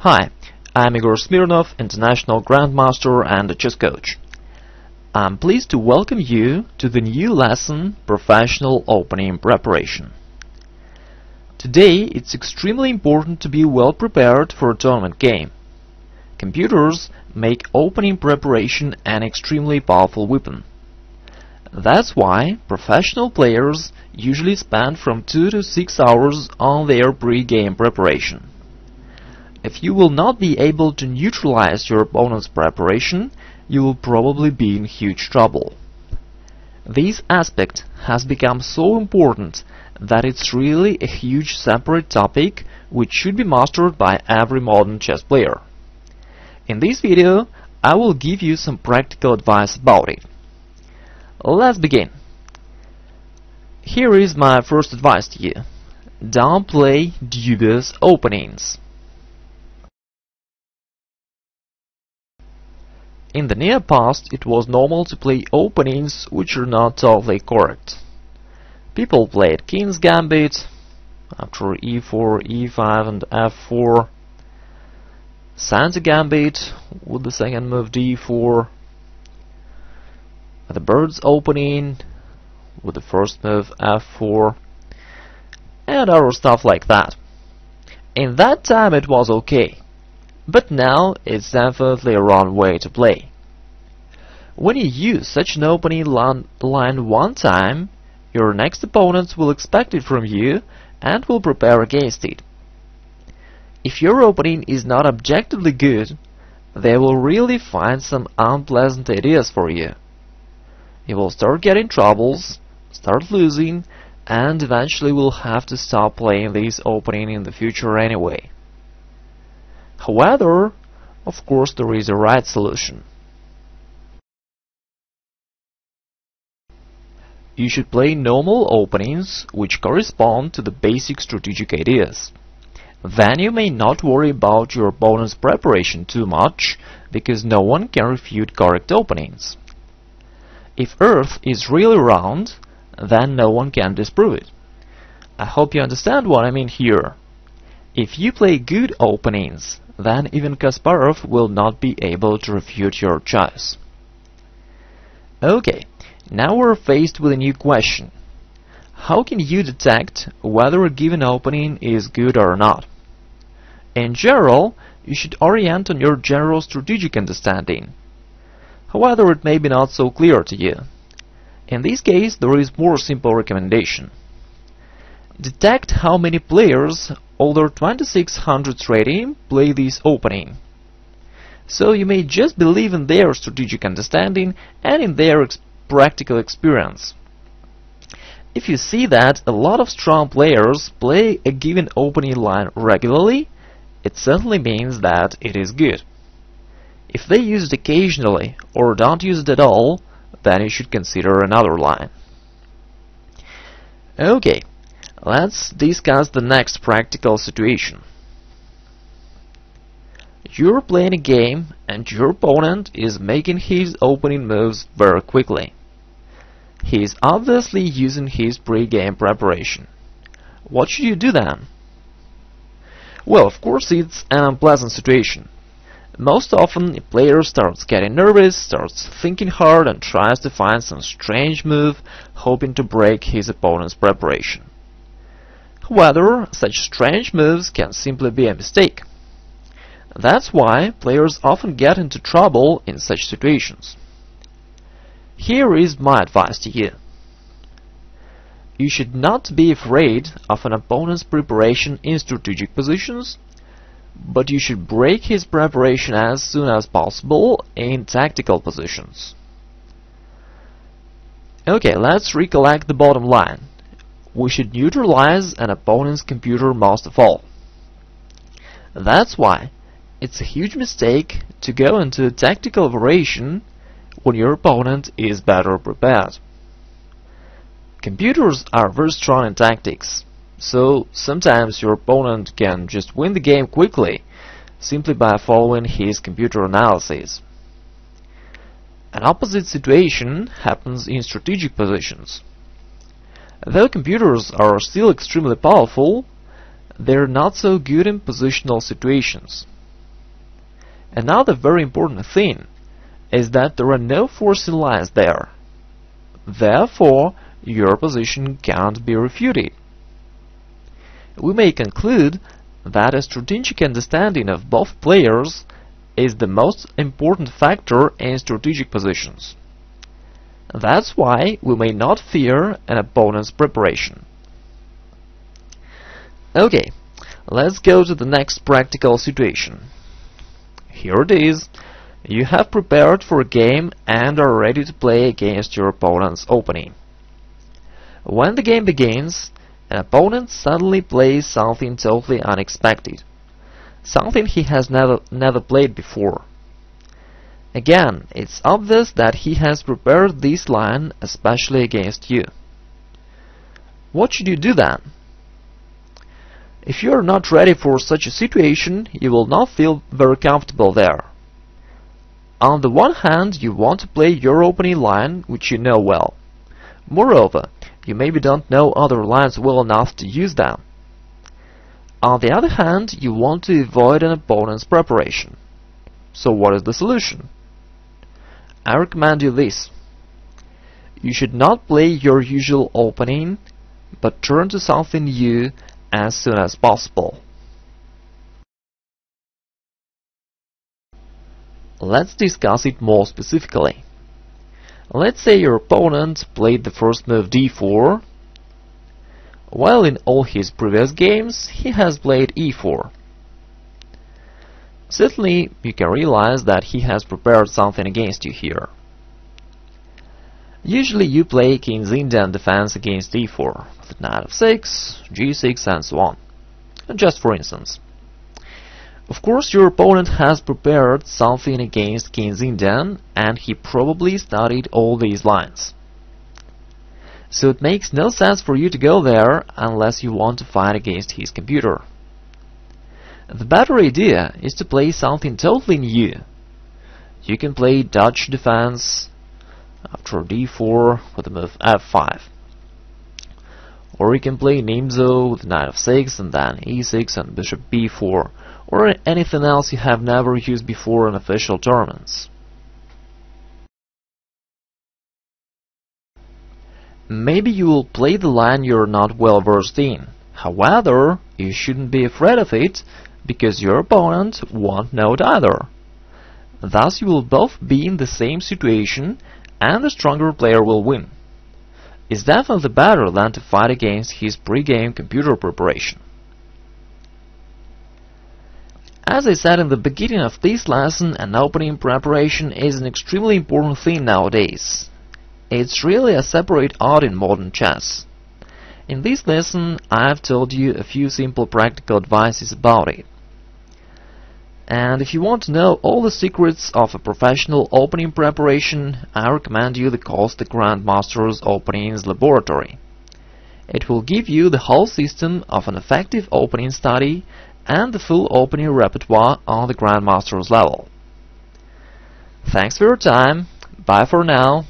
Hi, I'm Igor Smirnov, International Grandmaster and a chess coach. I'm pleased to welcome you to the new lesson, Professional Opening Preparation. Today, it's extremely important to be well prepared for a tournament game. Computers make opening preparation an extremely powerful weapon. That's why professional players usually spend from 2 to 6 hours on their pre-game preparation. If you will not be able to neutralize your opponent's preparation, you will probably be in huge trouble. This aspect has become so important that it's really a huge separate topic which should be mastered by every modern chess player. In this video, I will give you some practical advice about it. Let's begin. Here is my first advice to you. Don't play dubious openings. In the near past, it was normal to play openings which are not totally correct. People played King's Gambit after e4, e5 and f4, Santa Gambit with the second move d4, the Bird's opening with the first move f4, and other stuff like that. In that time it was okay. But now it's definitely a wrong way to play. When you use such an opening line one time, your next opponents will expect it from you and will prepare against it. If your opening is not objectively good, they will really find some unpleasant ideas for you. You will start getting troubles, start losing, and eventually will have to stop playing this opening in the future anyway. However, of course, there is a right solution. You should play normal openings which correspond to the basic strategic ideas. Then you may not worry about your opponent's preparation too much, because no one can refute correct openings. If Earth is really round, then no one can disprove it. I hope you understand what I mean here. If you play good openings, then even Kasparov will not be able to refute your choice. Okay, now we're faced with a new question. How can you detect whether a given opening is good or not? In general, you should orient on your general strategic understanding. However, it may be not so clear to you. In this case, there is more simple recommendation. Detect how many players over 2600 rating play this opening. So you may just believe in their strategic understanding and in their practical experience. If you see that a lot of strong players play a given opening line regularly, it certainly means that it is good. If they use it occasionally or don't use it at all, then you should consider another line. Okay. Let's discuss the next practical situation. You're playing a game and your opponent is making his opening moves very quickly. He is obviously using his pre-game preparation. What should you do then? Well, of course it's an unpleasant situation. Most often a player starts getting nervous, starts thinking hard and tries to find some strange move, hoping to break his opponent's preparation. However, such strange moves can simply be a mistake. That's why players often get into trouble in such situations. Here is my advice to you. You should not be afraid of an opponent's preparation in strategic positions, but you should break his preparation as soon as possible in tactical positions. Okay, let's recollect the bottom line. We should neutralize an opponent's computer most of all. That's why it's a huge mistake to go into a tactical operation when your opponent is better prepared. Computers are very strong in tactics, so sometimes your opponent can just win the game quickly, simply by following his computer analysis. An opposite situation happens in strategic positions. Though computers are still extremely powerful, they're not so good in positional situations. Another very important thing is that there are no forcing lines there. Therefore, your position can't be refuted. We may conclude that a strategic understanding of both players is the most important factor in strategic positions. That's why we may not fear an opponent's preparation. Okay, let's go to the next practical situation. Here it is. You have prepared for a game and are ready to play against your opponent's opening. When the game begins, an opponent suddenly plays something totally unexpected, something he has never played before. Again, it's obvious that he has prepared this line especially against you. What should you do then? If you are not ready for such a situation, you will not feel very comfortable there. On the one hand, you want to play your opening line, which you know well. Moreover, you maybe don't know other lines well enough to use them. On the other hand, you want to avoid an opponent's preparation. So what is the solution? I recommend you this. You should not play your usual opening, but turn to something new as soon as possible. Let's discuss it more specifically. Let's say your opponent played the first move d4, while in all his previous games he has played e4. Certainly, you can realize that he has prepared something against you here. Usually you play King's Indian defense against e4, with knight f6, g6 and so on, just for instance. Of course, your opponent has prepared something against King's Indian, and he probably studied all these lines. So it makes no sense for you to go there unless you want to fight against his computer. The better idea is to play something totally new. You can play Dutch defense after d4 with the move f5. Or you can play Nimzo with knight f6 and then e6 and bishop b4, or anything else you have never used before in official tournaments. Maybe you will play the line you're not well versed in. However, you shouldn't be afraid of it, because your opponent won't know it either. Thus you will both be in the same situation, and the stronger player will win. It's definitely better than to fight against his pre-game computer preparation. As I said in the beginning of this lesson, an opening preparation is an extremely important thing nowadays. It's really a separate art in modern chess. In this lesson, I have told you a few simple practical advices about it. And if you want to know all the secrets of a professional opening preparation, I recommend you the course The Grandmaster's Openings Laboratory. It will give you the whole system of an effective opening study and the full opening repertoire on the Grandmaster's level. Thanks for your time. Bye for now.